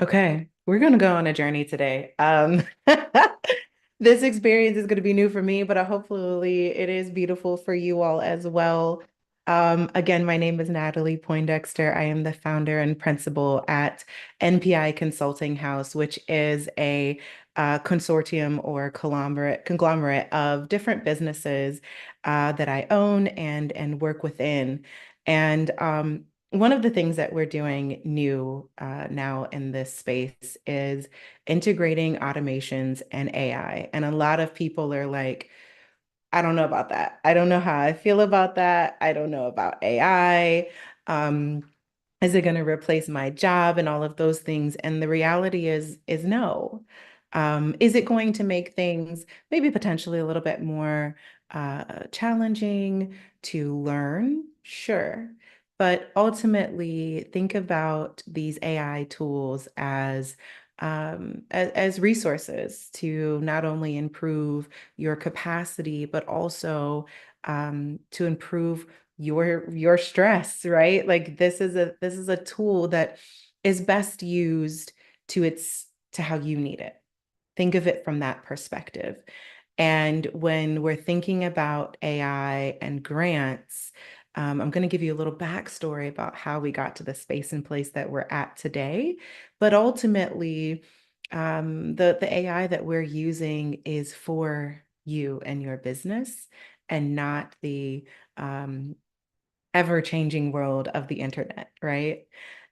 Okay, we're going to go on a journey today. This experience is going to be new for me, but hopefully it is beautiful for you all as well. Again, my name is Natalie Poindexter. I am the founder and principal at NPI Consulting House, which is a consortium or conglomerate of different businesses that I own and work within. And one of the things that we're doing new now in this space is integrating automations and AI. And a lot of people are like, I don't know about that. I don't know how I feel about that. I don't know about AI. Um, is it going to replace my job and all of those things? And the reality is no. Is it going to make things maybe potentially a little bit more challenging to learn? Sure. But ultimately, think about these AI tools as resources to not only improve your capacity, but also to improve your stress, right? Like this is a tool that is best used to how you need it. Think of it from that perspective. And when we're thinking about AI and grants, I'm going to give you a little backstory about how we got to the space and place that we're at today. But ultimately, the AI that we're using is for you and your business and not the ever-changing world of the internet, right?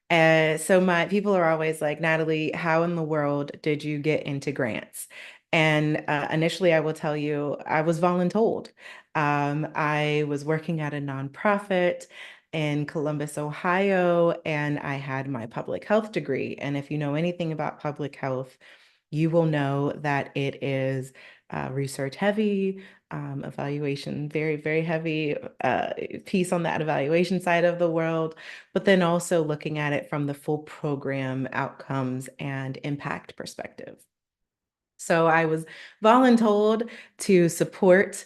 So my people are always like, Natalie, how in the world did you get into grants? And initially, I will tell you, I was voluntold. I was working at a nonprofit in Columbus, Ohio, and I had my public health degree. And if you know anything about public health, you will know that it is research heavy, evaluation very, very heavy piece on that evaluation side of the world, but then also looking at it from the full program outcomes and impact perspective. So I was voluntold to support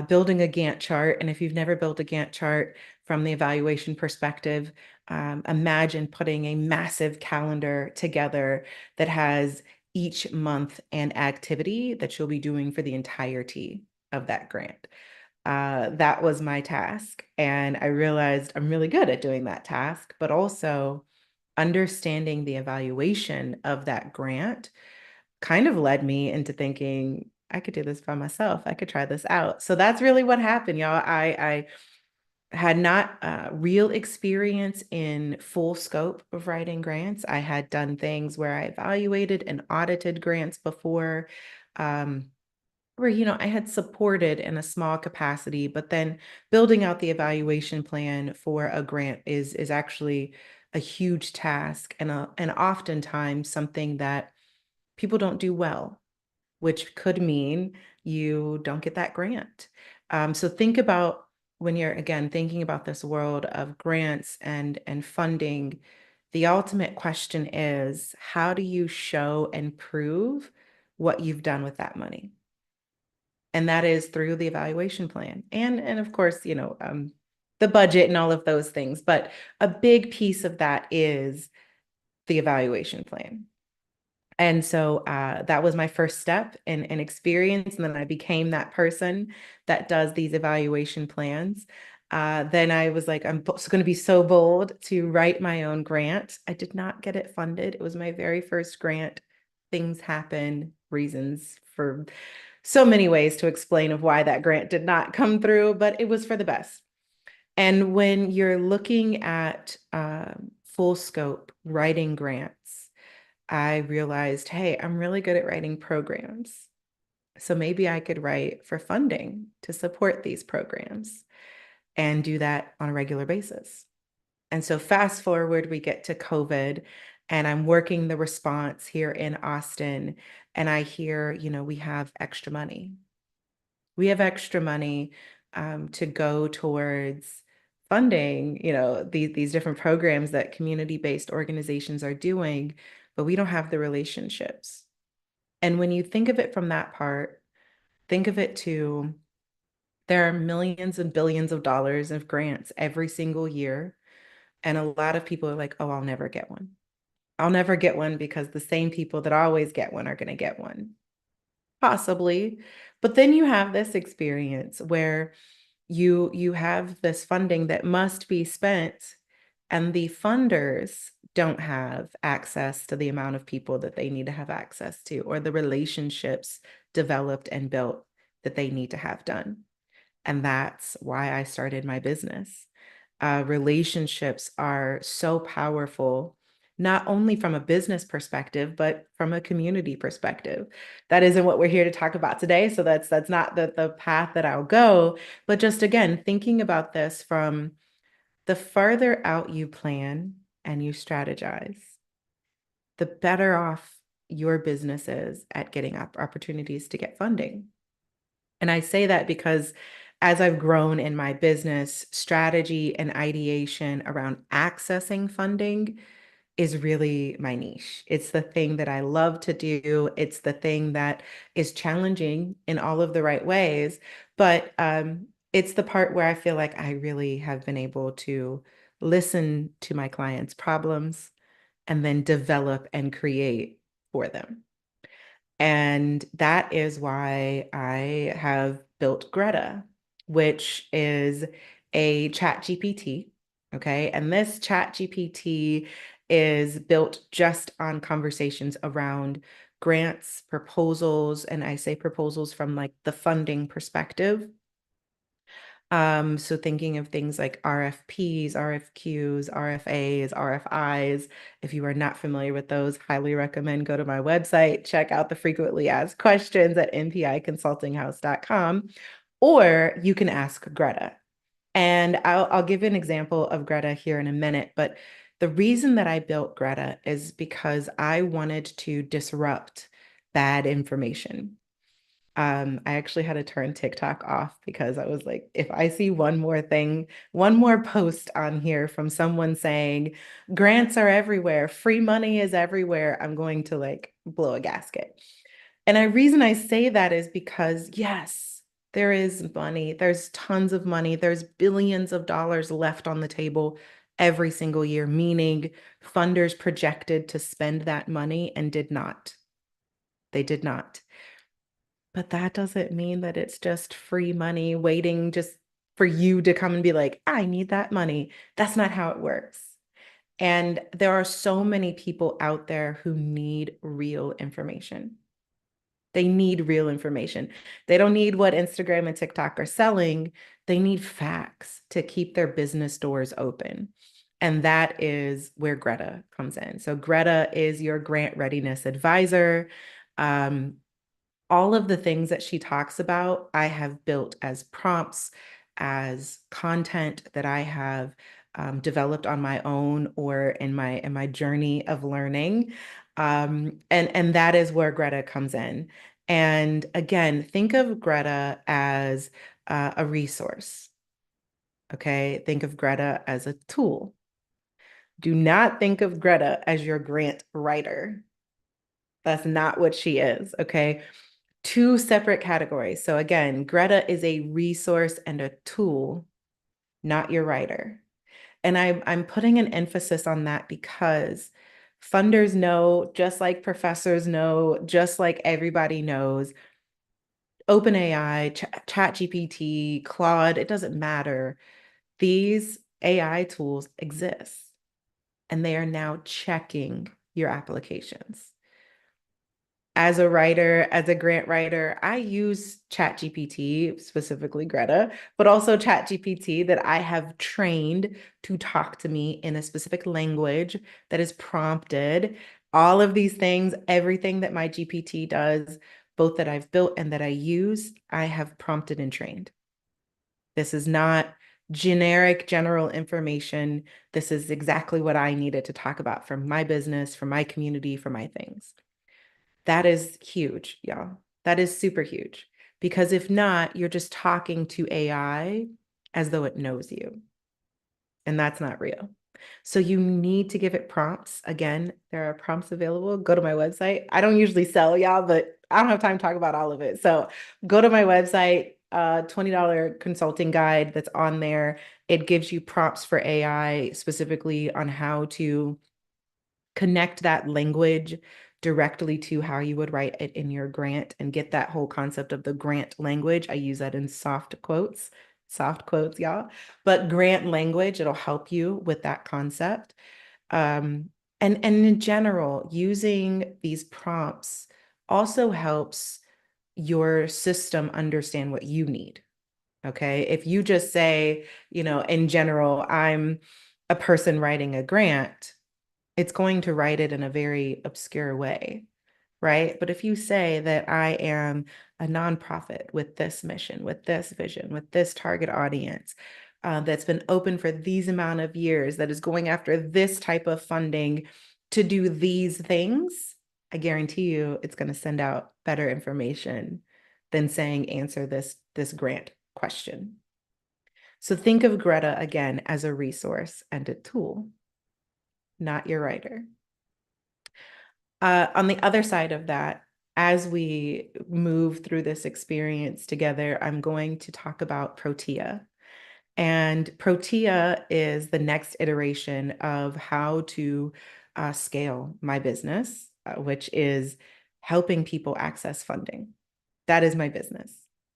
building a Gantt chart. And if you've never built a Gantt chart from the evaluation perspective, imagine putting a massive calendar together that has each month and activity that you'll be doing for the entirety of that grant. That was my task. And I realized I'm really good at doing that task, but also understanding the evaluation of that grant kind of led me into thinking I could do this by myself. I could try this out. So that's really what happened, y'all. I had not real experience in full scope of writing grants. I had done things where I evaluated and audited grants before, um, where I had supported in a small capacity, but then building out the evaluation plan for a grant is actually a huge task and oftentimes something that people don't do well, which could mean you don't get that grant. So think about when you're again thinking about this world of grants and funding, the ultimate question is how do you show and prove what you've done with that money? And that is through the evaluation plan. And of course, the budget and all of those things. But a big piece of that is the evaluation plan. And so that was my first step in experience. And then I became that person that does these evaluation plans. Then I was like, I'm going to be so bold to write my own grant. I did not get it funded. It was my very first grant. Things happen, reasons for so many ways to explain of why that grant did not come through, but it was for the best. And when you're looking at full scope writing grants, I realized, hey, I'm really good at writing programs. So maybe I could write for funding to support these programs and do that on a regular basis. And so fast forward, we get to COVID and I'm working the response here in Austin and I hear, we have extra money. We have extra money to go towards funding, these different programs that community-based organizations are doing, but we don't have the relationships. And when you think of it from that part, think of it too, there are millions and billions of dollars of grants every single year. And a lot of people are like, oh, I'll never get one. I'll never get one because the same people that always get one are going to get one. Possibly. But then you have this experience where you have this funding that must be spent, and the funders don't have access to the amount of people that they need to have access to, or the relationships developed and built that they need to have done. And that's why I started my business. Relationships are so powerful, not only from a business perspective, but from a community perspective. That isn't what we're here to talk about today. So that's not the path that I'll go. But just again, thinking about this from the further out you plan and you strategize, the better off your business is at getting opportunities to get funding. And I say that because as I've grown in my business, strategy and ideation around accessing funding is really my niche. It's the thing that I love to do. It's the thing that is challenging in all of the right ways. But it's the part where I feel like I really have been able to listen to my clients' problems and then develop and create for them. And that is why I have built Greta, which is a chat GPT. Okay. And this chat GPT is built just on conversations around grants, proposals, and I say proposals from like the funding perspective. So thinking of things like RFPs, RFQs, RFAs, RFIs. If you are not familiar with those, highly recommend go to my website, check out the frequently asked questions at npiconsultinghouse.com, or you can ask Greta. And I'll give an example of Greta here in a minute, but the reason that I built Greta is because I wanted to disrupt bad information. I actually had to turn TikTok off because I was like, if I see one more thing, one more post on here from someone saying grants are everywhere, free money is everywhere, I'm going to like blow a gasket. And the reason I say that is because, yes, there is money, there's tons of money, there's billions of dollars left on the table every single year, meaning funders projected to spend that money and did not. They did not. But that doesn't mean that it's just free money waiting just for you to come and be like, I need that money. That's not how it works. And there are so many people out there who need real information. They need real information. They don't need what Instagram and TikTok are selling. They need facts to keep their business doors open. And that is where Greta comes in. So Greta is your grant readiness advisor. All of the things that she talks about, I have built as prompts, as content that I have developed on my own or in my journey of learning. And that is where Greta comes in. And again, think of Greta as a resource. Okay. Think of Greta as a tool. Do not think of Greta as your grant writer. That's not what she is. Okay. Two separate categories. So again, Greta is a resource and a tool, not your writer. And I'm putting an emphasis on that because funders know, just like professors know, just like everybody knows, OpenAI, ChatGPT, Claude, it doesn't matter. These AI tools exist and they are now checking your applications. As a writer, as a grant writer, I use ChatGPT, specifically Greta, but also ChatGPT that I have trained to talk to me in a specific language that is prompted. All of these things, everything that my GPT does, both that I've built and that I use, I have prompted and trained. This is not generic general information. This is exactly what I needed to talk about for my business, for my community, for my things. That is huge, y'all. That is super huge. Because if not, you're just talking to AI as though it knows you. And that's not real. So you need to give it prompts. Again, there are prompts available. Go to my website. I don't usually sell y'all, but I don't have time to talk about all of it. So go to my website, $20 consulting guide that's on there. It gives you prompts for AI specifically on how to connect that language directly to how you would write it in your grant and get that whole concept of the grant language. I use that in soft quotes, y'all. But grant language, it'll help you with that concept. Um, and in general, using these prompts also helps your system understand what you need. Okay. If you just say, in general, I'm a person writing a grant, it's going to write it in a very obscure way, right? But if you say that I am a nonprofit with this mission, with this vision, with this target audience, that's been open for these amount of years, that is going after this type of funding to do these things, I guarantee you it's going to send out better information than saying answer this grant question. So think of Greta again as a resource and a tool, not your writer. On the other side of that, as we move through this experience together, I'm going to talk about Protea. And Protea is the next iteration of how to scale my business, which is helping people access funding. That is my business.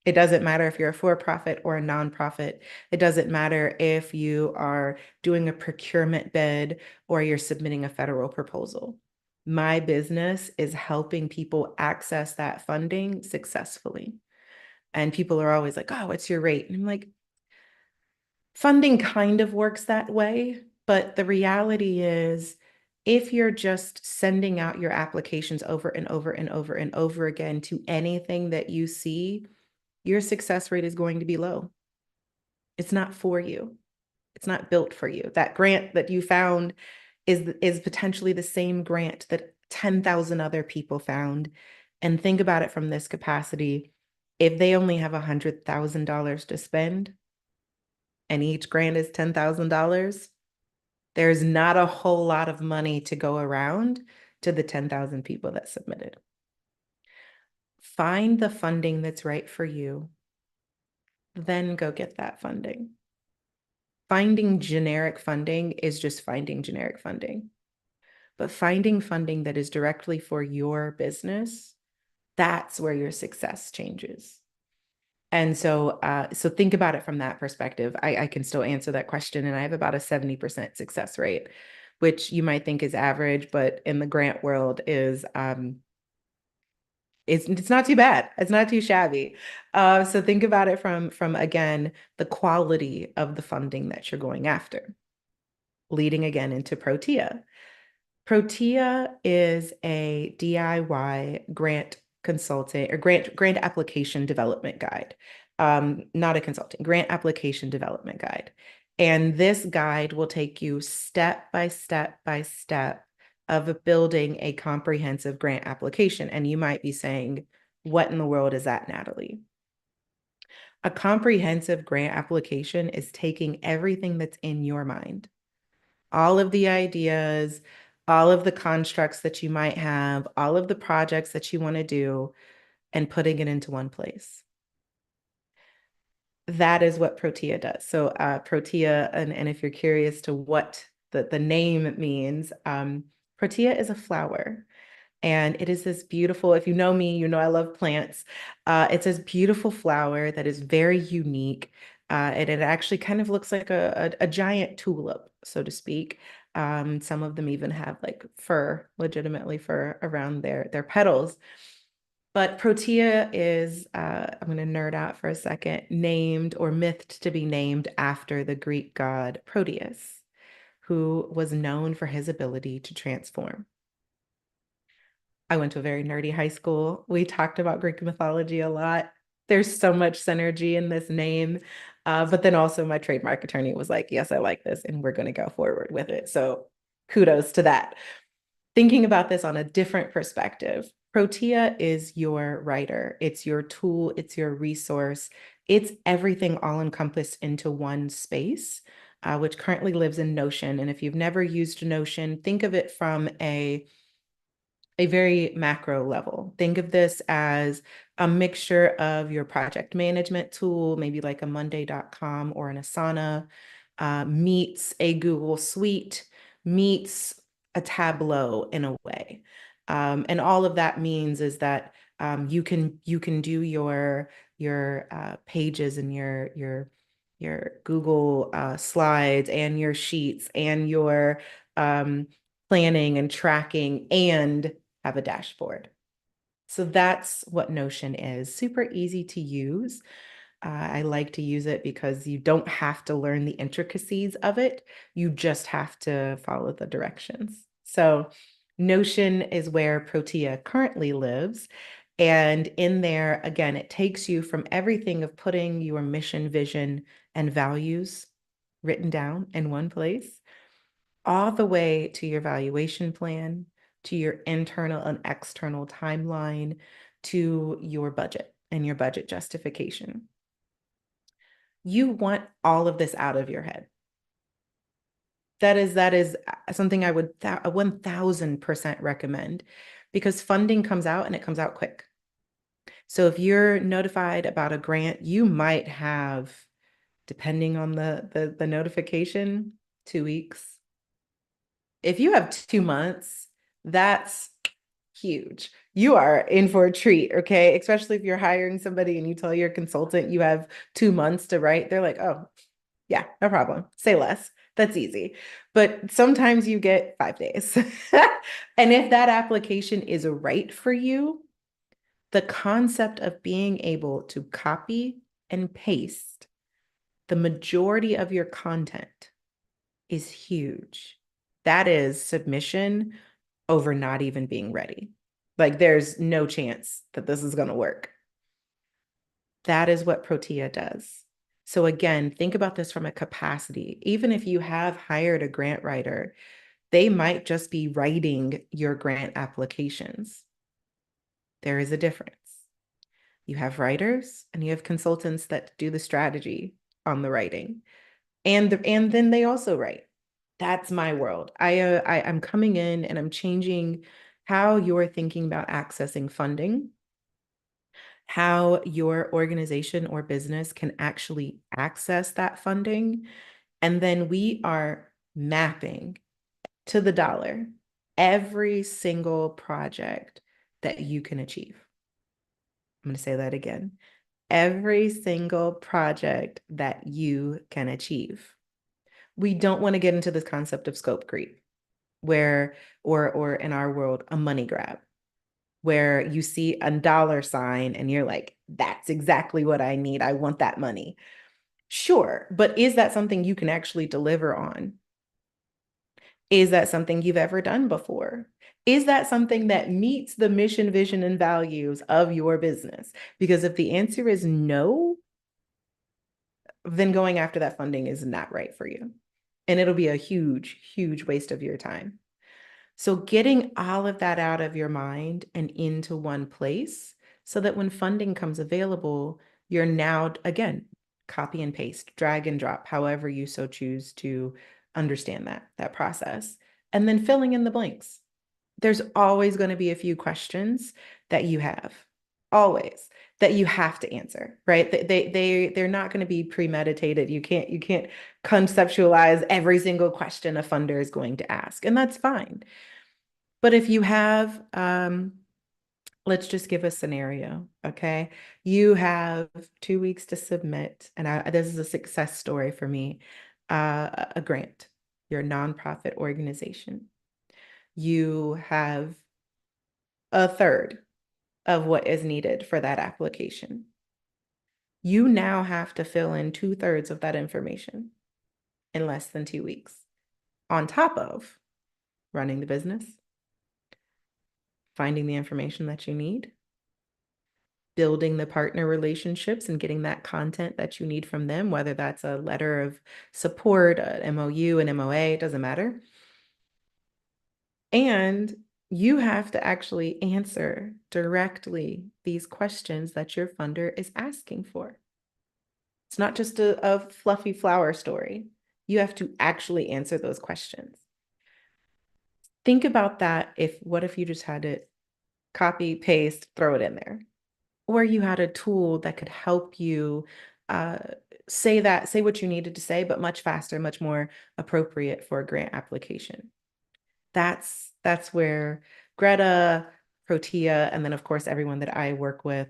It doesn't matter if you're a for-profit or a nonprofit. It doesn't matter if you are doing a procurement bid or you're submitting a federal proposal. My business is helping people access that funding successfully. And people are always like, oh, what's your rate? And I'm like, funding kind of works that way, but the reality is, if you're just sending out your applications over and over and over and over again to anything that you see, your success rate is going to be low. It's not for you. It's not built for you. That grant that you found is potentially the same grant that 10,000 other people found. And think about it from this capacity. If they only have $100,000 to spend and each grant is $10,000, there's not a whole lot of money to go around to the 10,000 people that submitted. Find the funding that's right for you, then go get that funding. Finding generic funding is just finding generic funding. But finding funding that is directly for your business, that's where your success changes. And so think about it from that perspective. I can still answer that question, and I have about a 70% success rate, which you might think is average, but in the grant world it's not too bad. It's not too shabby. So think about it from again the quality of the funding that you're going after, leading again into Protea. Protea is a DIY grant consultant or grant application development guide. Not a consulting, grant application development guide. And this guide will take you step by step by step of building a comprehensive grant application. And you might be saying, what in the world is that, Natalie? A comprehensive grant application is taking everything that's in your mind, all of the ideas, all of the constructs that you might have, all of the projects that you want to do, and putting it into one place. That is what Protea does. So Protea, and if you're curious to what the name means, Protea is a flower. And it is this beautiful, if you know me, you know I love plants. It's this beautiful flower that is very unique. And it actually kind of looks like a giant tulip, so to speak. Some of them even have like fur, legitimately fur around their petals. But Protea is, I'm going to nerd out for a second, named or mythed to be named after the Greek god Proteus, who was known for his ability to transform. I went to a very nerdy high school. We talked about Greek mythology a lot. There's so much synergy in this name. But then also my trademark attorney was like, yes, I like this, and we're going to go forward with it. So kudos to that. Thinking about this on a different perspective, Protea is your writer. It's your tool. It's your resource. It's everything all encompassed into one space, which currently lives in Notion. And if you've never used Notion, think of it from a very macro level. Think of this as a mixture of your project management tool, maybe like a Monday.com or an Asana, meets a Google Suite, meets a tableau in a way. And all of that means is that you can do your pages and your Google slides and your sheets and your planning and tracking and have a dashboard. So that's what Notion is. Super easy to use. I like to use it because you don't have to learn the intricacies of it. You just have to follow the directions. So Notion is where Protea currently lives. And in there, again, it takes you from everything of putting your mission, vision, and values written down in one place, all the way to your valuation plan, to your internal and external timeline, to your budget and your budget justification. You want all of this out of your head. That is something I would 1000% recommend, because funding comes out and it comes out quick. So if you're notified about a grant, you might have, depending on the notification, 2 weeks. If you have 2 months, that's huge. You are in for a treat, okay? Especially if you're hiring somebody and you tell your consultant you have 2 months to write, they're like, oh, yeah, no problem. Say less. That's easy. But sometimes you get 5 days. And if that application is right for you, the concept of being able to copy and paste the majority of your content is huge. That is submission over not even being ready. Like there's no chance that this is going to work. That is what Protea does. So again, think about this from a capacity. Even if you have hired a grant writer, they might just be writing your grant applications. There is a difference. You have writers and you have consultants that do the strategy on the writing. And then they also write. That's my world. I'm coming in and I'm changing how you're thinking about accessing funding, how your organization or business can actually access that funding. And then we are mapping to the dollar every single project that you can achieve. I'm going to say that again. Every single project that you can achieve. We don't want to get into this concept of scope creep, where, or in our world, a money grab, where you see a dollar sign and you're like, that's exactly what I need. I want that money. Sure, but is that something you can actually deliver on? Is that something you've ever done before? Is that something that meets the mission, vision, and values of your business? Because if the answer is no, then going after that funding is not right for you. And it'll be a huge, huge waste of your time. So getting all of that out of your mind and into one place so that when funding comes available, you're now, again, copy and paste, drag and drop, however you so choose to understand that process. And then filling in the blanks. There's always going to be a few questions that you have, always, that you have to answer, right? They're not going to be premeditated. You can't conceptualize every single question a funder is going to ask, and that's fine. But if you have, let's just give a scenario, okay? You have 2 weeks to submit, and this is a success story for me, a grant, your nonprofit organization. You have a third of what is needed for that application. You now have to fill in 2/3 of that information in less than 2 weeks, on top of running the business, finding the information that you need, building the partner relationships and getting that content that you need from them, whether that's a letter of support, an MOU, an MOA, it doesn't matter. And you have to actually answer directly these questions that your funder is asking for. It's not just a fluffy flower story. You have to actually answer those questions. Think about that. What if you just had to copy, paste, throw it in there? Or you had a tool that could help you uh, say what you needed to say, but much faster, much more appropriate for a grant application. That's where Greta, Protea, and then of course everyone that I work with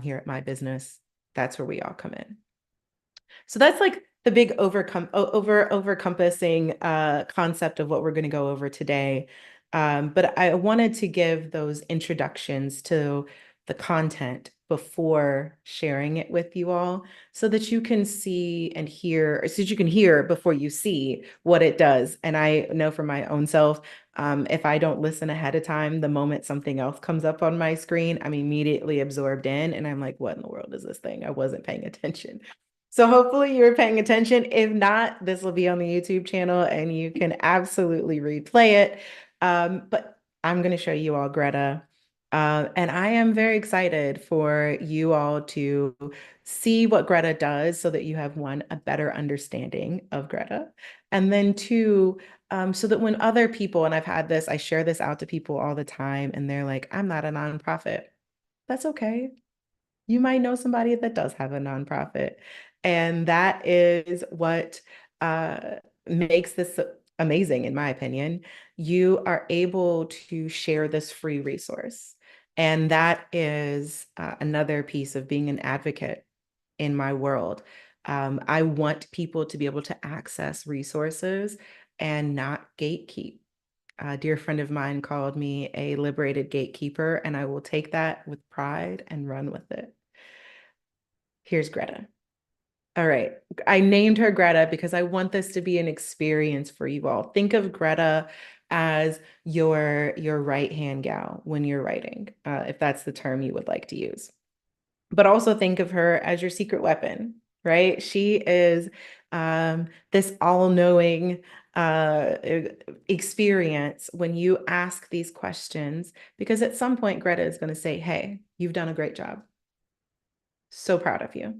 here at my business, that's where we all come in. So that's like the big overcompassing concept of what we're going to go over today. But I wanted to give those introductions to the content before sharing it with you all so that you can see and hear, or so that you can hear before you see what it does. And I know for my own self, if I don't listen ahead of time, the moment something else comes up on my screen, I'm immediately absorbed in, and I'm like, what in the world is this thing? I wasn't paying attention. So hopefully you're paying attention. If not, this will be on the YouTube channel and you can absolutely replay it. But I'm going to show you all Greta. And I am very excited for you all to see what Greta does so that you have one, a better understanding of Greta. And then two, so that when other people, and I've had this, I share this out to people all the time, and they're like, I'm not a nonprofit. That's okay. You might know somebody that does have a nonprofit. And that is what makes this amazing, in my opinion. You are able to share this free resource. And that is another piece of being an advocate in my world. I want people to be able to access resources and not gatekeep. A dear friend of mine called me a liberated gatekeeper, and I will take that with pride and run with it. Here's Greta. All right. I named her Greta because I want this to be an experience for you all. Think of Greta as your right-hand gal when you're writing, if that's the term you would like to use. But also think of her as your secret weapon, right? She is this all-knowing experience when you ask these questions, because at some point Greta is going to say, hey, you've done a great job. So proud of you.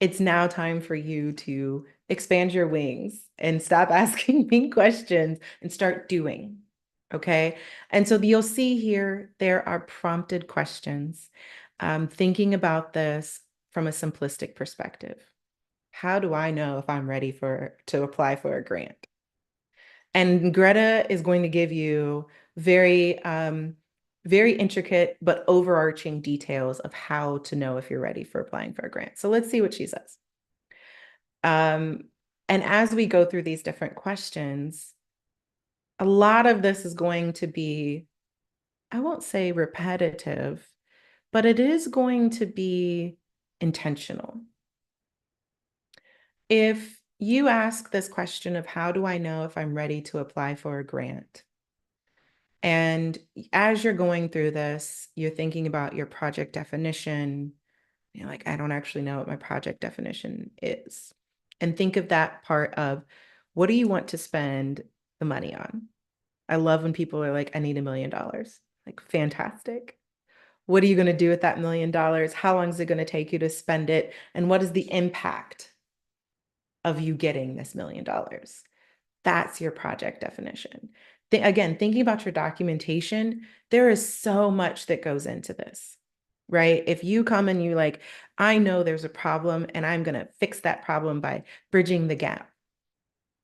It's now time for you to expand your wings and stop asking me questions and start doing. Okay. And so you'll see here, there are prompted questions. Thinking about this from a simplistic perspective. How do I know if I'm ready to apply for a grant? And Greta is going to give you very intricate but overarching details of how to know if you're ready for applying for a grant. So let's see what she says. Um, and as we go through these different questions, a lot of this is going to be, I won't say repetitive, but it is going to be intentional. If you ask this question of how do I know if I'm ready to apply for a grant? And as you're going through this, you're thinking about your project definition. You're like, I don't actually know what my project definition is. And think of that part of what do you want to spend the money on? I love when people are like, I need $1 million. Like, fantastic. What are you going to do with that $1 million? How long is it going to take you to spend it? And what is the impact of you getting this $1 million? That's your project definition. Again, thinking about your documentation, there is so much that goes into this, right? If you come and you like, I know there's a problem and I'm going to fix that problem by bridging the gap.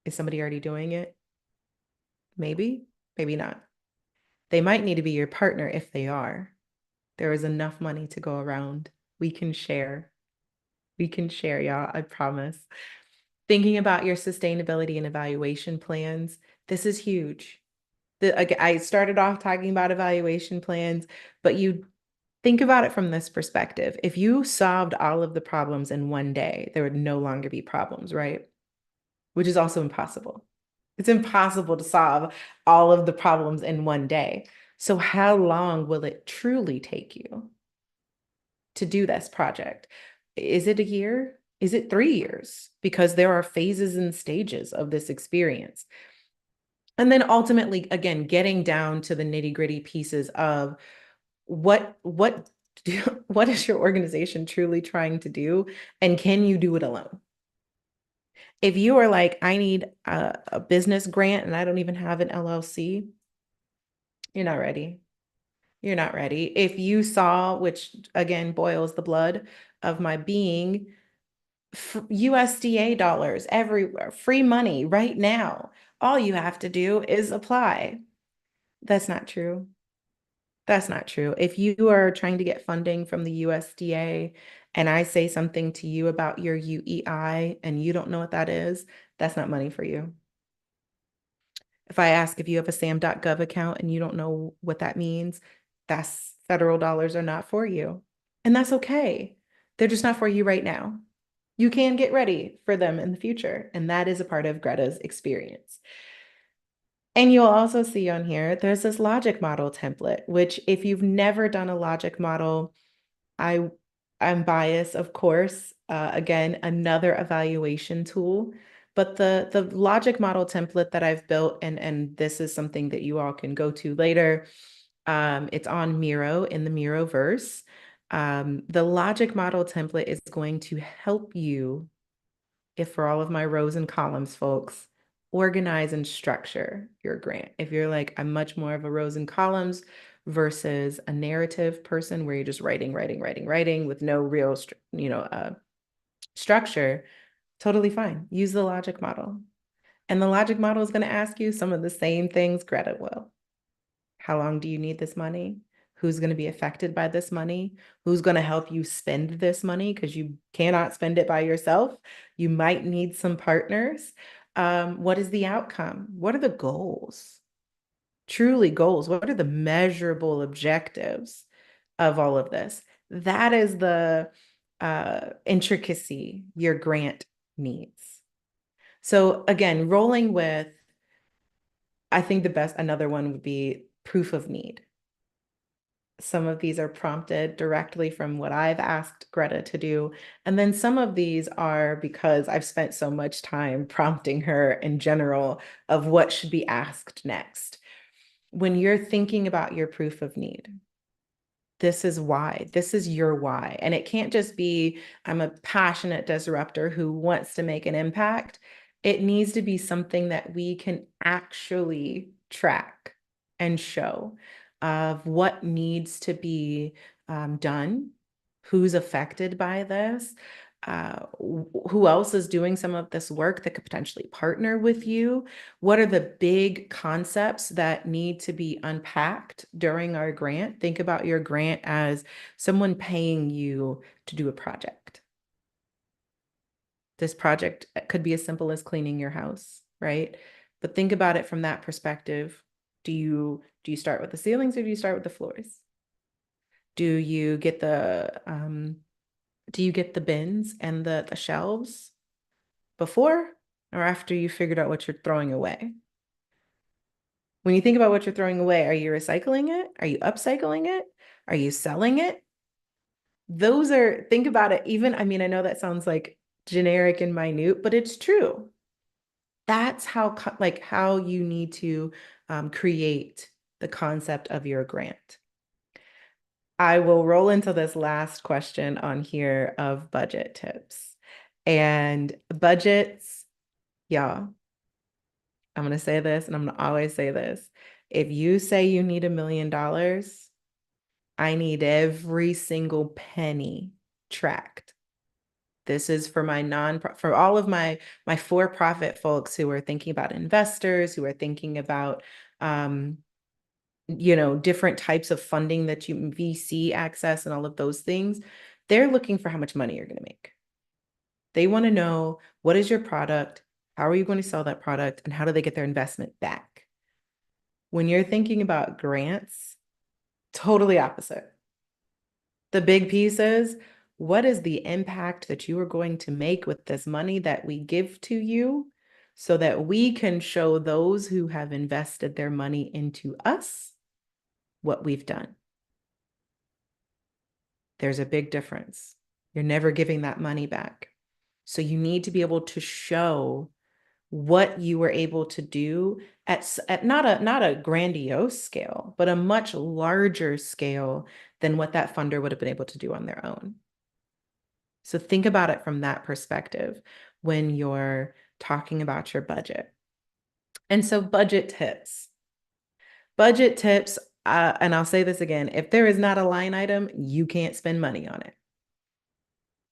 Is somebody already doing it? Maybe, maybe not. They might need to be your partner if they are. There is enough money to go around. We can share. We can share, y'all, I promise. Thinking about your sustainability and evaluation plans, this is huge. I started off talking about evaluation plans, but you think about it from this perspective. If you solved all of the problems in one day, there would no longer be problems, right? Which is also impossible. It's impossible to solve all of the problems in one day. So how long will it truly take you to do this project? Is it a year? Is it 3 years? Because there are phases and stages of this experience. And then ultimately, again, getting down to the nitty-gritty pieces of what what what is your organization truly trying to do, and can you do it alone? If you are like, I need a business grant and I don't even have an LLC, you're not ready. You're not ready. If you saw, which again boils the blood of my being, USDA dollars everywhere, free money right now All you have to do is apply. That's not true. That's not true. If you are trying to get funding from the USDA and I say something to you about your UEI and you don't know what that is, that's not money for you. If I ask if you have a sam.gov account and you don't know what that means, that's federal dollars are not for you. And that's okay. They're just not for you right now. You can get ready for them in the future. And that is a part of Greta's experience. And you'll also see on here, there's this logic model template, which if you've never done a logic model, I I'm biased, of course. Again, another evaluation tool. But the logic model template that I've built, and this is something that you all can go to later. It's on Miro in the Miroverse. The logic model template is going to help you, if for all of my rows and columns folks, organize and structure your grant. If you're like, I'm much more of a rows and columns versus a narrative person where you're just writing, writing, writing, writing with no real, structure, totally fine. Use the logic model. And the logic model is going to ask you some of the same things Greta will. How long do you need this money? Who's going to be affected by this money? Who's going to help you spend this money? Because you cannot spend it by yourself. You might need some partners. What is the outcome? What are the goals? Truly goals. What are the measurable objectives of all of this? That is the intricacy your grant needs. So again, rolling with, I think another one would be proof of need. Some of these are prompted directly from what I've asked Greta to do. And then some of these are because I've spent so much time prompting her in general of what should be asked next. When you're thinking about your proof of need, this is why. This is your why. And it can't just be, I'm a passionate disruptor who wants to make an impact. It needs to be something that we can actually track and show of what needs to be done, who's affected by this, who else is doing some of this work that could potentially partner with you. What are the big concepts that need to be unpacked during our grant? Think about your grant as someone paying you to do a project. This project could be as simple as cleaning your house, right? But think about it from that perspective. Do you start with the ceilings or do you start with the floors? Do you get the bins and the shelves before or after you figured out what you're throwing away? When you think about what you're throwing away, are you recycling it? Are you upcycling it? Are you selling it? Think about it. Even, I mean, I know that sounds like generic and minute, but it's true. That's how you need to create the concept of your grant. I will roll into this last question on here of budget tips. And budgets, y'all, I'm going to say this and I'm going to always say this. If you say you need $1 million, I need every single penny tracked. This is for for all of my for-profit folks who are thinking about investors, who are thinking about different types of funding that you VC access and all of those things. They're looking for how much money you're going to make. They want to know, what is your product? How are you going to sell that product? And how do they get their investment back? When you're thinking about grants, totally opposite. The big piece is, what is the impact that you are going to make with this money that we give to you so that we can show those who have invested their money into us what we've done? There's a big difference. You're never giving that money back. So you need to be able to show what you were able to do at not a grandiose scale, but a much larger scale than what that funder would have been able to do on their own. So think about it from that perspective when you're talking about your budget. And so budget tips. Budget tips, and I'll say this again, if there is not a line item, you can't spend money on it.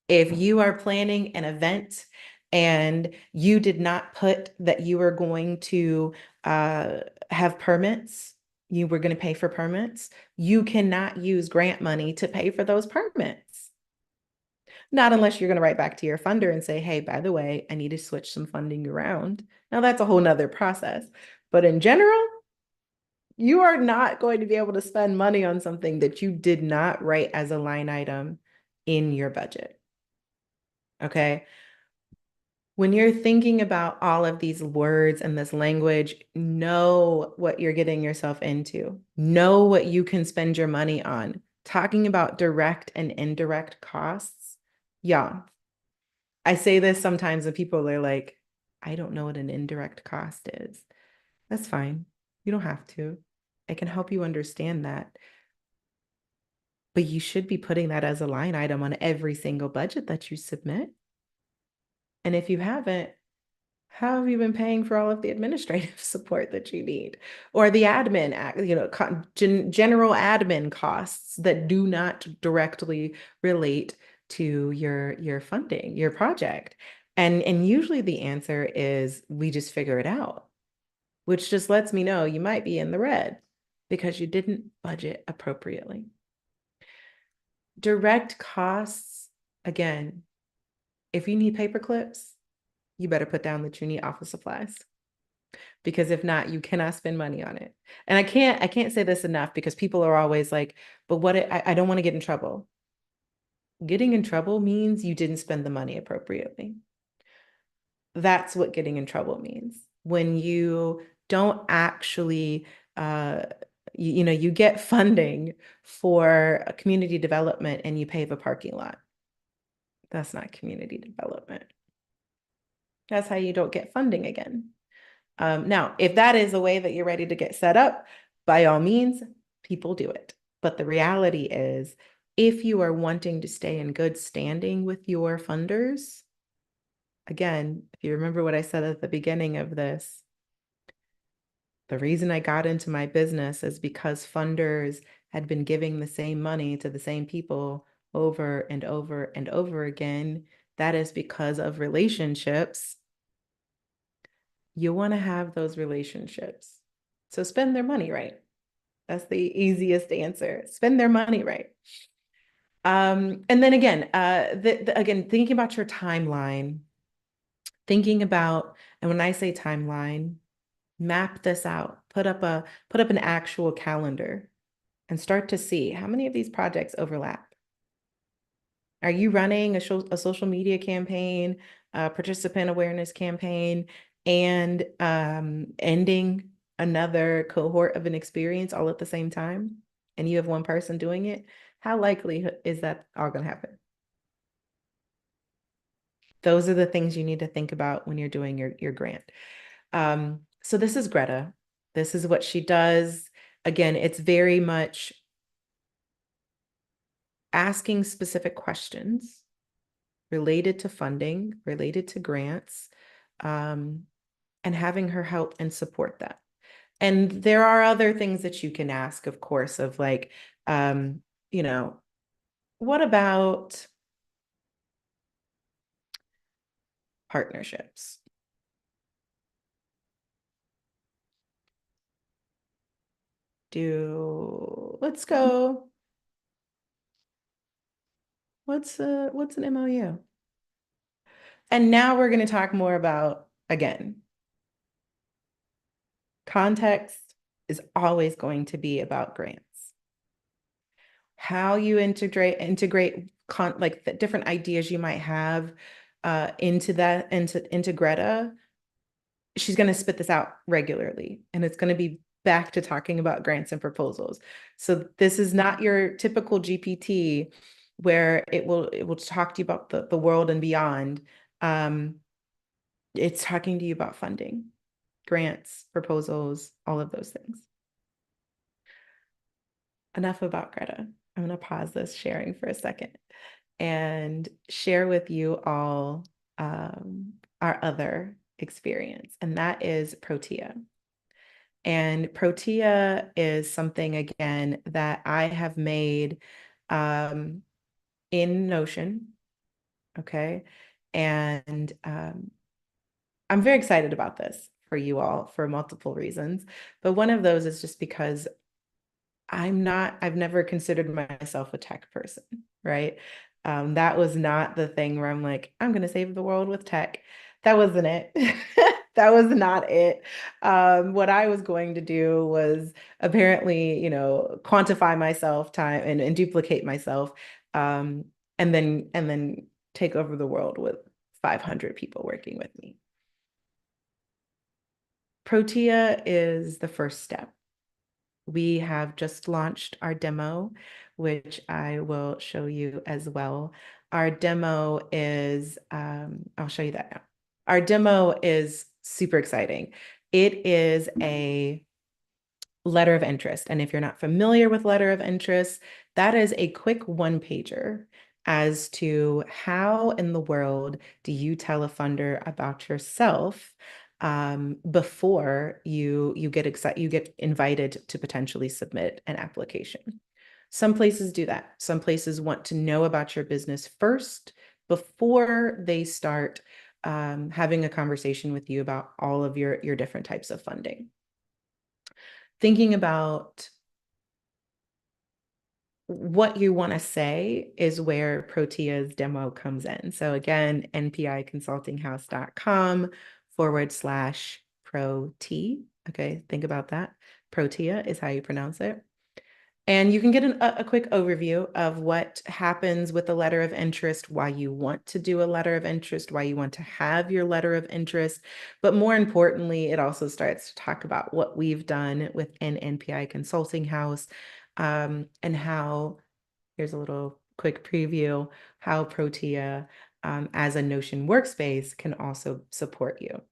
If you are planning an event and you did not put that you were going to uh, have permits, you were going to pay for permits, you cannot use grant money to pay for those permits. Not unless you're going to write back to your funder and say, hey, by the way, I need to switch some funding around. Now that's a whole nother process. But in general, you are not going to be able to spend money on something that you did not write as a line item in your budget. Okay. When you're thinking about all of these words and this language, know what you're getting yourself into. Know what you can spend your money on. Talking about direct and indirect costs. Yeah. I say this sometimes and people are like, I don't know what an indirect cost is. That's fine. You don't have to. I can help you understand that. But you should be putting that as a line item on every single budget that you submit. And if you haven't, how have you been paying for all of the administrative support that you need? Or the admin, general admin costs that do not directly relate to your funding, your project. And usually the answer is we just figure it out, which just lets me know you might be in the red because you didn't budget appropriately. Direct costs, again, if you need paper clips, you better put down that you need office supplies, because if not, you cannot spend money on it. And I can't say this enough because people are always like, but I don't want to get in trouble. Getting in trouble means you didn't spend the money appropriately. That's what getting in trouble means. When you don't actually you get funding for community development and you pave a parking lot. That's not community development. That's how you don't get funding again. Now, if that is a way that you're ready to get set up, by all means, people do it. But the reality is, if you are wanting to stay in good standing with your funders, again, if you remember what I said at the beginning of this, the reason I got into my business is because funders had been giving the same money to the same people over and over and over again. That is because of relationships. You want to have those relationships. So spend their money right. That's the easiest answer. Spend their money right. And then again, again, thinking about your timeline, thinking about, and when I say timeline, map this out, put up an actual calendar and start to see how many of these projects overlap. Are you running a social media campaign, a participant awareness campaign, and ending another cohort of an experience all at the same time? And you have one person doing it? How likely is that all going to happen? Those are the things you need to think about when you're doing your grant. So this is Greta. This is what she does. Again, it's very much asking specific questions related to funding, related to grants, and having her help and support that. And there are other things that you can ask, of course, of like, um, you know, what about partnerships? Let's go. What's an MOU? And now we're going to talk more about, again, context is always going to be about grants. How you integrate like the different ideas you might have into Greta. She's going to spit this out regularly, and it's going to be back to talking about grants and proposals. So this is not your typical GPT where it will talk to you about the world and beyond. It's talking to you about funding, grants, proposals, all of those things. Enough about Greta. I'm going to pause this sharing for a second and share with you all our other experience, and that is Protea. And Protea is something, again, that I have made in Notion, okay? And I'm very excited about this for you all for multiple reasons. But one of those is just because I've never considered myself a tech person, right? That was not the thing where I'm like, I'm going to save the world with tech. That wasn't it. That was not it. What I was going to do was apparently, quantify myself time and duplicate myself, um, and then take over the world with 500 people working with me. Protea is the first step. We have just launched our demo, which I will show you as well. Our demo is, I'll show you that now. Our demo is super exciting. It is a letter of interest. And if you're not familiar with letter of interest, that is a quick one pager as to how in the world do you tell a funder about yourself before you get excited, you get invited to potentially submit an application. Some places do that. Some places want to know about your business first before they start having a conversation with you about all of your different types of funding. Thinking about what you want to say is where Protea's demo comes in. So again, npiconsultinghouse.com/ProT. Okay, think about that. Protea is how you pronounce it. And you can get a quick overview of what happens with the letter of interest, why you want to do a letter of interest, why you want to have your letter of interest. But more importantly, it also starts to talk about what we've done within NPI Consulting House, and how, here's a little quick preview, how Protea, as a Notion workspace, can also support you.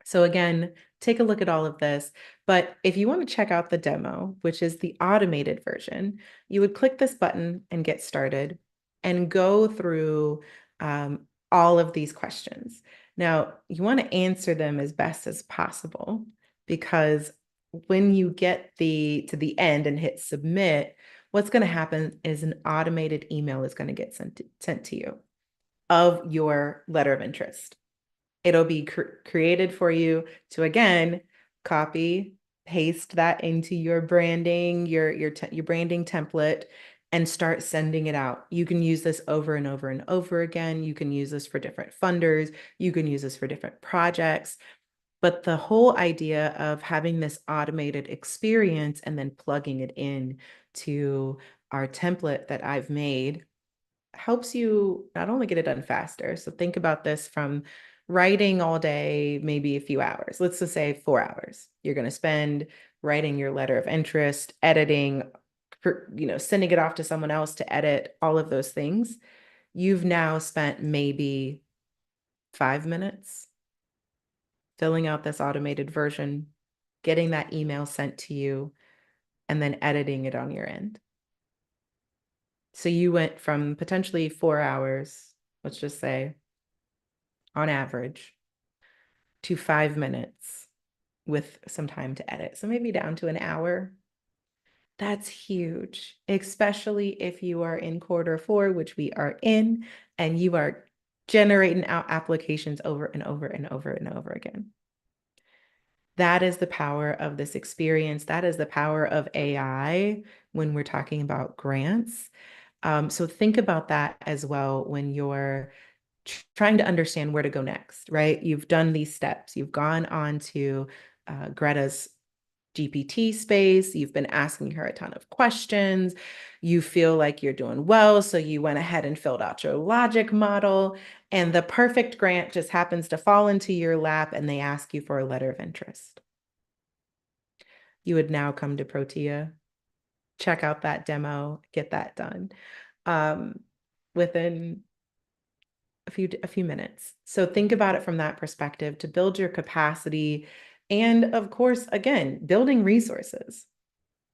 So again, take a look at all of this. But if you want to check out the demo, which is the automated version, you would click this button and get started and go through all of these questions. Now, you want to answer them as best as possible, because when you get to the end and hit submit, what's going to happen is an automated email is going to get sent to you of your letter of interest. It'll be created for you to, again, copy, paste that into your branding, your branding template, and start sending it out. You can use this over and over and over again. You can use this for different funders. You can use this for different projects. But the whole idea of having this automated experience and then plugging it in to our template that I've made helps you not only get it done faster. So think about this from writing all day, maybe a few hours. Let's just say 4 hours. You're going to spend writing your letter of interest, editing, sending it off to someone else to edit, all of those things. You've now spent maybe 5 minutes filling out this automated version, getting that email sent to you, and then editing it on your end. So you went from potentially 4 hours, let's just say, on average, to 5 minutes with some time to edit. So maybe down to an hour. That's huge, especially if you are in quarter 4, which we are in, and you are generating out applications over and over and over and over again. That is the power of this experience. That is the power of AI when we're talking about grants. So think about that as well when you're trying to understand where to go next, right? You've done these steps. You've gone on to Greta's GPT space. You've been asking her a ton of questions. You feel like you're doing well, so you went ahead and filled out your logic model, and the perfect grant just happens to fall into your lap, and they ask you for a letter of interest. You would now come to Protea, check out that demo, get that done within a few minutes. So think about it from that perspective to build your capacity, and of course, again, building resources.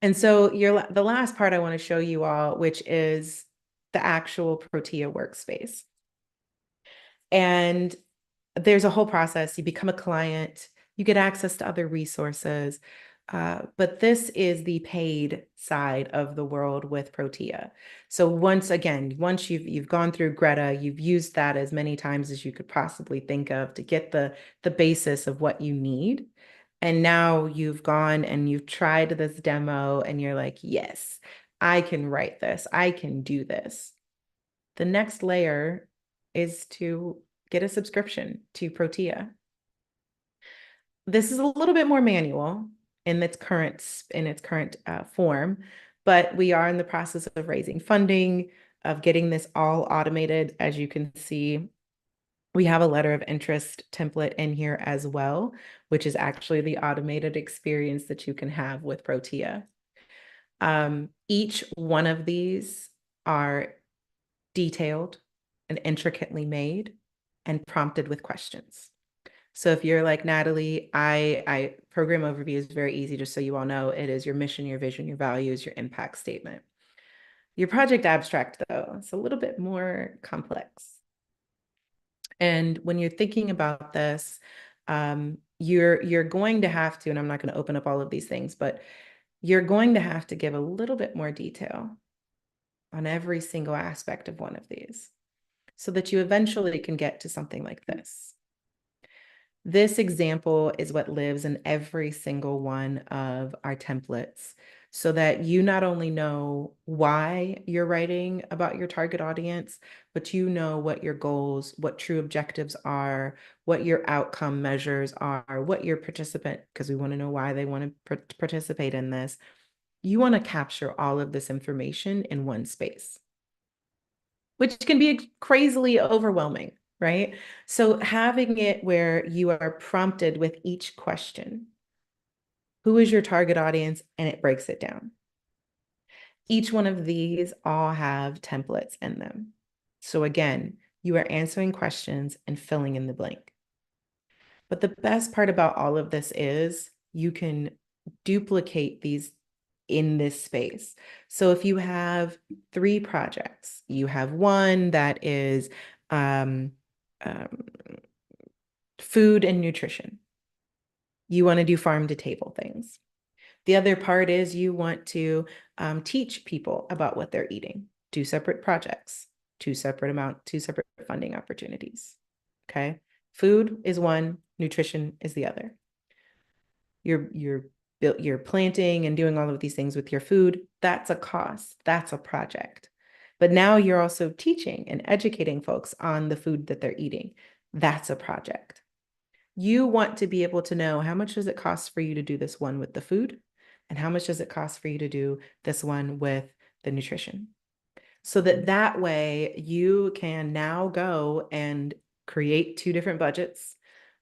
And so the last part I want to show you all, which is the actual Protea workspace. And there's a whole process. You become a client, you get access to other resources, But this is the paid side of the world with Protea. So once you've gone through Greta, you've used that as many times as you could possibly think of to get the basis of what you need. And now you've gone and you've tried this demo and you're like, yes, I can write this. I can do this. The next layer is to get a subscription to Protea. This is a little bit more manual in its current form, but we are in the process of raising funding, of getting this all automated. As you can see, we have a letter of interest template in here as well, which is actually the automated experience that you can have with Protea. Each one of these are detailed and intricately made and prompted with questions. So if you're like Natalie, I program overview is very easy, just so you all know. It is your mission, your vision, your values, your impact statement. Your project abstract, though, it's a little bit more complex. And when you're thinking about this, you're going to have to, and I'm not going to open up all of these things, but you're going to have to give a little bit more detail on every single aspect of one of these so that you eventually can get to something like this. This example is what lives in every single one of our templates so that you not only know why you're writing about your target audience, but you know what your goals, what true objectives are, what your outcome measures are, what your participant, because we want to know why they want to participate in this. You want to capture all of this information in one space, which can be crazily overwhelming, right? So having it where you are prompted with each question, who is your target audience? And it breaks it down. Each one of these all have templates in them. So again, you are answering questions and filling in the blank. But the best part about all of this is you can duplicate these in this space. So if you have 3 projects, you have one that is um, um, food and nutrition. You want to do farm to table things. The other part is you want to teach people about what they're eating. 2 separate projects, two separate funding opportunities. Okay. Food is one, nutrition is the other. You're planting and doing all of these things with your food. That's a cost. That's a project. But now you're also teaching and educating folks on the food that they're eating. That's a project. You want to be able to know how much does it cost for you to do this one with the food, and how much does it cost for you to do this one with the nutrition. So that way you can now go and create 2 different budgets,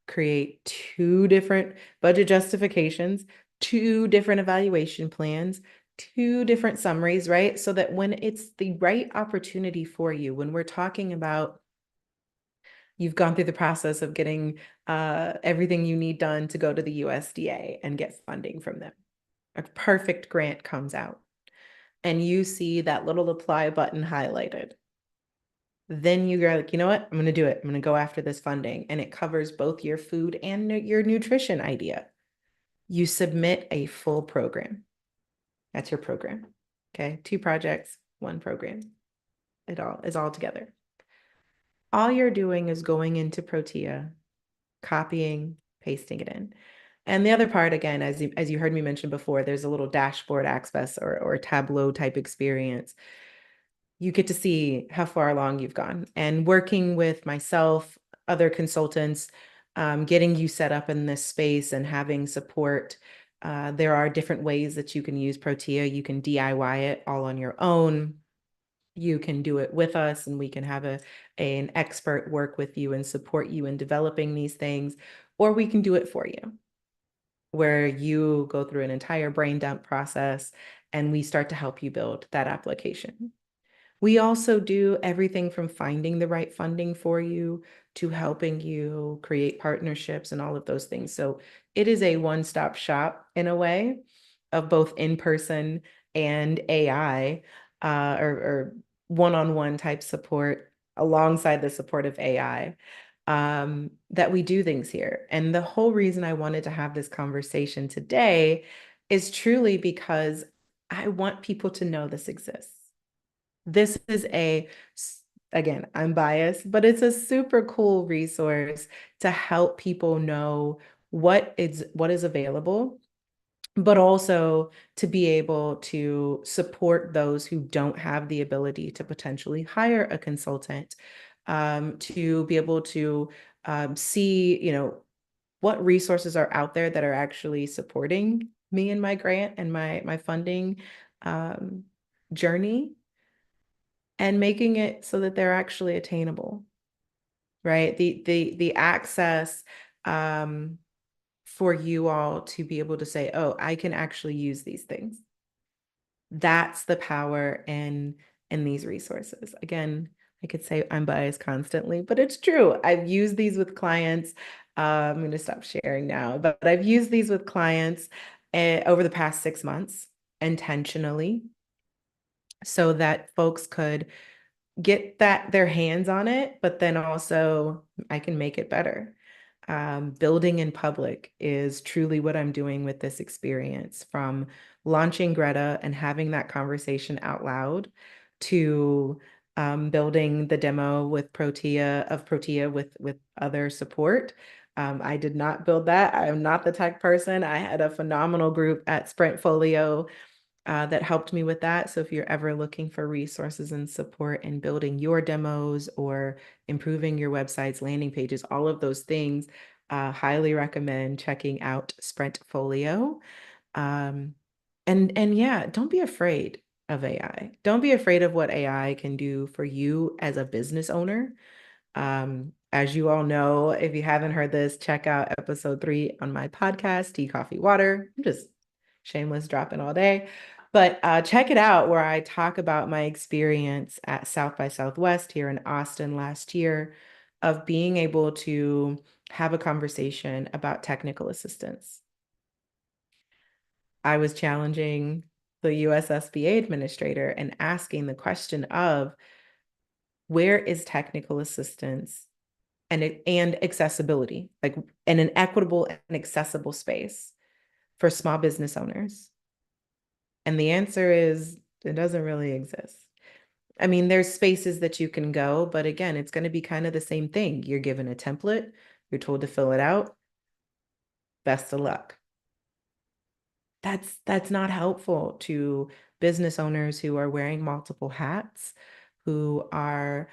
create 2 different budget justifications, 2 different evaluation plans, 2 different summaries, right? So that when it's the right opportunity for you, when we're talking about you've gone through the process of getting everything you need done to go to the USDA and get funding from them, a perfect grant comes out and you see that little apply button highlighted. Then you're like, you know what? I'm going to do it. I'm going to go after this funding. And it covers both your food and your nutrition idea. You submit a full program. That's your program. Okay. 2 projects, 1 program. It all is all together. All you're doing is going into Protea, copying, pasting it in. And the other part, again, as you heard me mention before, there's a little dashboard access or Tableau type experience. You get to see how far along you've gone. And working with myself, other consultants, getting you set up in this space and having support. There are different ways that you can use Protea. You can DIY it all on your own. You can do it with us, and we can have an expert work with you and support you in developing these things, or we can do it for you, where you go through an entire brain dump process and we start to help you build that application. We also do everything from finding the right funding for you to helping you create partnerships and all of those things. So it is a one-stop shop in a way of both in-person and AI or one-on-one type support alongside the support of AI that we do things here. And the whole reason I wanted to have this conversation today is truly because I want people to know this exists. This is again, I'm biased, but it's a super cool resource to help people know what is available, but also to be able to support those who don't have the ability to potentially hire a consultant, to be able to see, what resources are out there that are actually supporting me and my grant and my funding um, journey, and making it so that they're actually attainable, right? The access um, for you all to be able to say, oh, I can actually use these things. That's the power in these resources. Again, I could say I'm biased constantly, but it's true. I've used these with clients. I'm going to stop sharing now, but I've used these with clients over the past 6 months intentionally so that folks could get their hands on it, but then also I can make it better. Building in public is truly what I'm doing with this experience, from launching Greta and having that conversation out loud to building the demo with Protea with other support. I did not build that. I'm not the tech person. I had a phenomenal group at Sprintfolio that helped me with that. So if you're ever looking for resources and support in building your demos or improving your websites, landing pages, all of those things, highly recommend checking out Sprintfolio. Um, and yeah, don't be afraid of AI. Don't be afraid of what AI can do for you as a business owner. As you all know, if you haven't heard this, check out episode 3 on my podcast, Tea, Coffee, Water. I'm just shameless dropping all day. But check it out where I talk about my experience at South by Southwest here in Austin last year of being able to have a conversation about technical assistance. I was challenging the USSBA administrator and asking the question of, where is technical assistance and accessibility, like in an equitable and accessible space for small business owners? And the answer is it doesn't really exist. I mean, there's spaces that you can go, but again, it's going to be kind of the same thing. You're given a template, you're told to fill it out. Best of luck. That's not helpful to business owners who are wearing multiple hats, who are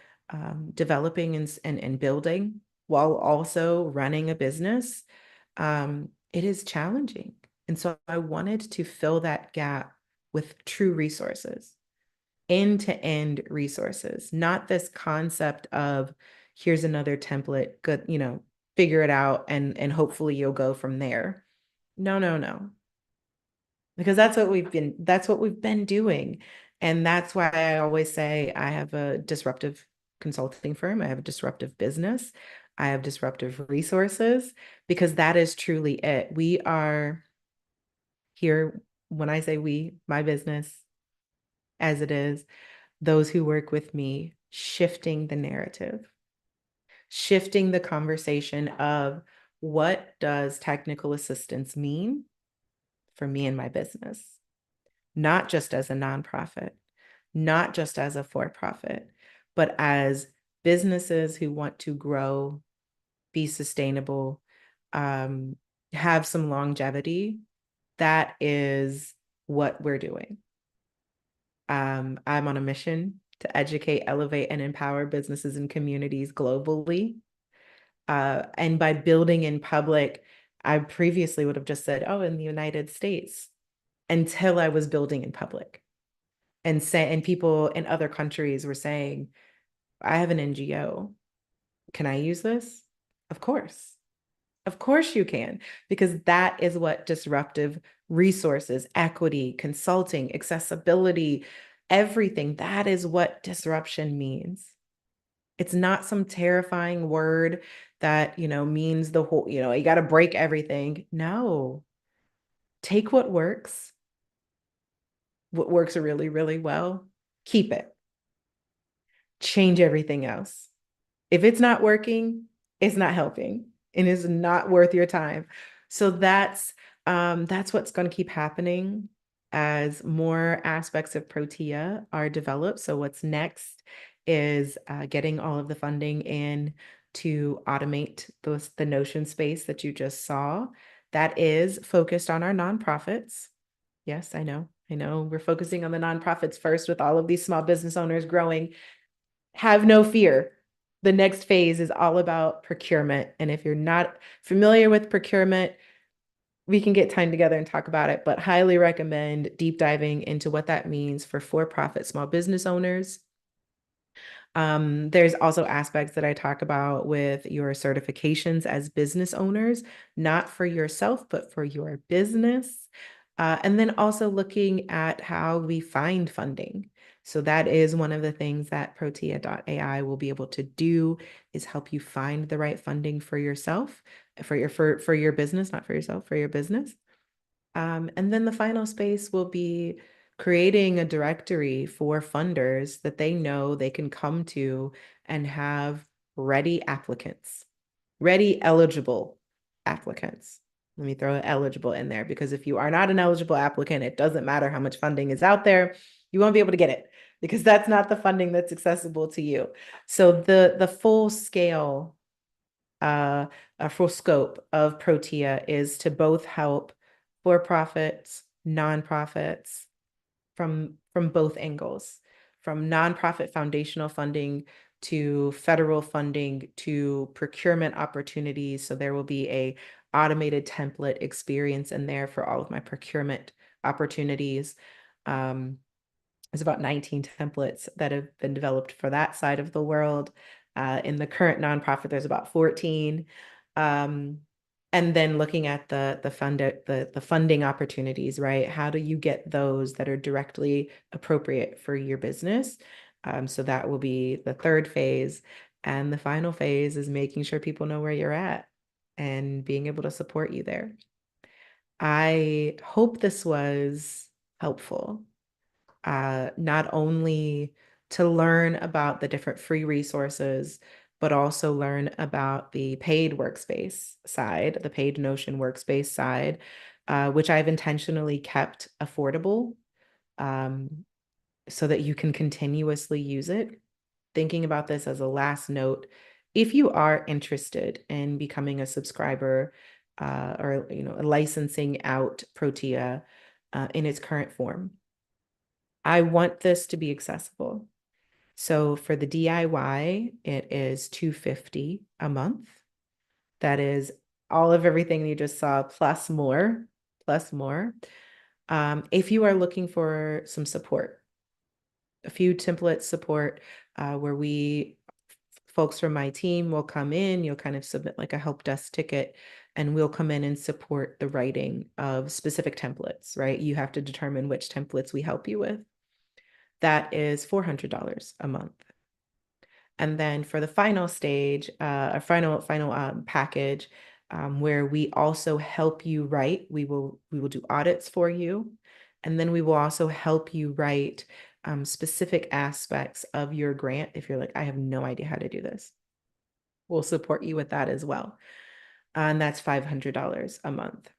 developing and building while also running a business. It is challenging. And so I wanted to fill that gap with true resources, end-to-end resources, not this concept of here's another template, good, figure it out and hopefully you'll go from there. No, no, no. Because that's what we've been doing. And that's why I always say I have a disruptive consulting firm, I have a disruptive business, I have disruptive resources, because that is truly it. We are here, when I say we, my business as it is, those who work with me, shifting the narrative, shifting the conversation of what does technical assistance mean for me and my business, not just as a nonprofit, not just as a for-profit, but as businesses who want to grow, be sustainable, have some longevity. That is what we're doing. I'm on a mission to educate, elevate, and empower businesses and communities globally. And by building in public, I previously would have just said, oh, in the United States, until I was building in public. And people in other countries were saying, I have an NGO. Can I use this? Of course. Of course you can, because that is what disruptive resources, equity, consulting, accessibility, everything, that is what disruption means. It's not some terrifying word that, means the whole, you got to break everything. No, take what works really, really well, keep it, change everything else. If it's not working, it's not helping and is not worth your time. So that's That's what's going to keep happening as more aspects of Protea are developed. So what's next is getting all of the funding in to automate the Notion space that you just saw. That is focused on our nonprofits. Yes, I know. I know we're focusing on the nonprofits first with all of these small business owners growing. Have no fear. The next phase is all about procurement. And if you're not familiar with procurement, we can get time together and talk about it, but highly recommend deep diving into what that means for for-profit small business owners. There's also aspects that I talk about with your certifications as business owners, not for yourself, but for your business. And then also looking at how we find funding. So that is one of the things that Protea.ai will be able to do is help you find the right funding for yourself, for your business, not for yourself, for your business. And then the final space will be creating a directory for funders that they know they can come to and have ready applicants, ready eligible applicants. Let me throw eligible in there because if you are not an eligible applicant, it doesn't matter how much funding is out there, you won't be able to get it because that's not the funding that's accessible to you. So the full scale a full scope of Protea is to both help for-profits, nonprofits from both angles, from nonprofit foundational funding to federal funding to procurement opportunities. So there will be a automated template experience in there for all of my procurement opportunities. There's about 19 templates that have been developed for that side of the world. In the current nonprofit, there's about 14. Um, and then looking at the funding opportunities, right? How do you get those that are directly appropriate for your business? So that will be the third phase. And the final phase is making sure people know where you're at and being able to support you there. I hope this was helpful, not only to learn about the different free resources, but also learn about the paid workspace side, the paid Notion workspace side, which I've intentionally kept affordable, um, so that you can continuously use it. Thinking about this as a last note, if you are interested in becoming a subscriber, or licensing out Protea in its current form, I want this to be accessible. So for the DIY, it is $250 a month. That is all of everything you just saw, plus more, plus more. If you are looking for some support, a few template support, where folks from my team will come in, you'll kind of submit like a help desk ticket, and we'll come in and support the writing of specific templates, right? You have to determine which templates we help you with. That is $400 a month. And then for the final stage, a final package, where we also help you write, we will do audits for you, and then we will also help you write specific aspects of your grant. If you're like, I have no idea how to do this, we'll support you with that as well. And that's $500 a month.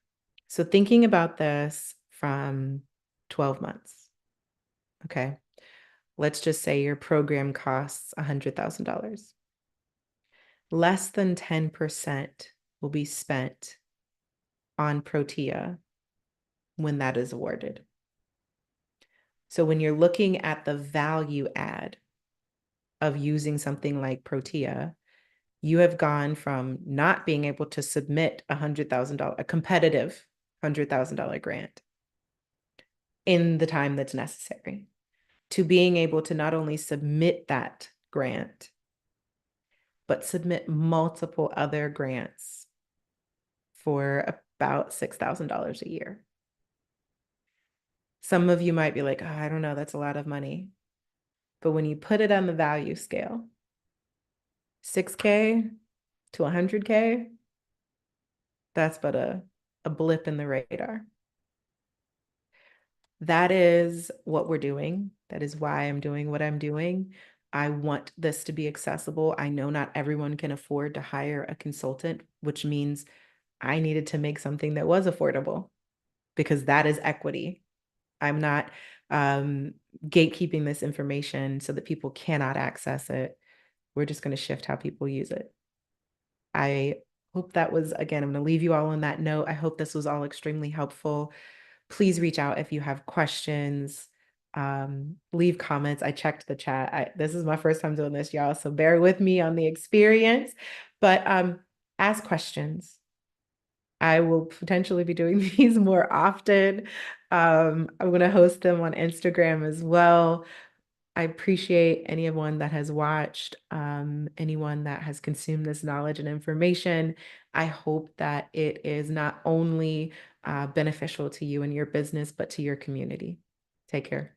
So thinking about this from 12 months, okay? Let's just say your program costs $100,000. Less than 10% will be spent on Protea when that is awarded. So when you're looking at the value add of using something like Protea, you have gone from not being able to submit a competitive $100,000 grant in the time that's necessary, to being able to not only submit that grant, but submit multiple other grants for about $6,000 a year. Some of you might be like, oh, I don't know, that's a lot of money. But when you put it on the value scale, 6K to 100K, that's but a blip in the radar. That is what we're doing. That is why I'm doing what I'm doing. I want this to be accessible. I know not everyone can afford to hire a consultant, which means I needed to make something that was affordable because that is equity. I'm not um, gatekeeping this information so that people cannot access it. We're just going to shift how people use it. I hope that was, again, I'm going to leave you all on that note. I hope this was all extremely helpful. Please reach out if you have questions. Leave comments. I checked the chat. This is my first time doing this, y'all, so bear with me on the experience. But ask questions. I will potentially be doing these more often. I'm going to host them on Instagram as well. I appreciate anyone that has watched, anyone that has consumed this knowledge and information. I hope that it is not only beneficial to you and your business, but to your community. Take care.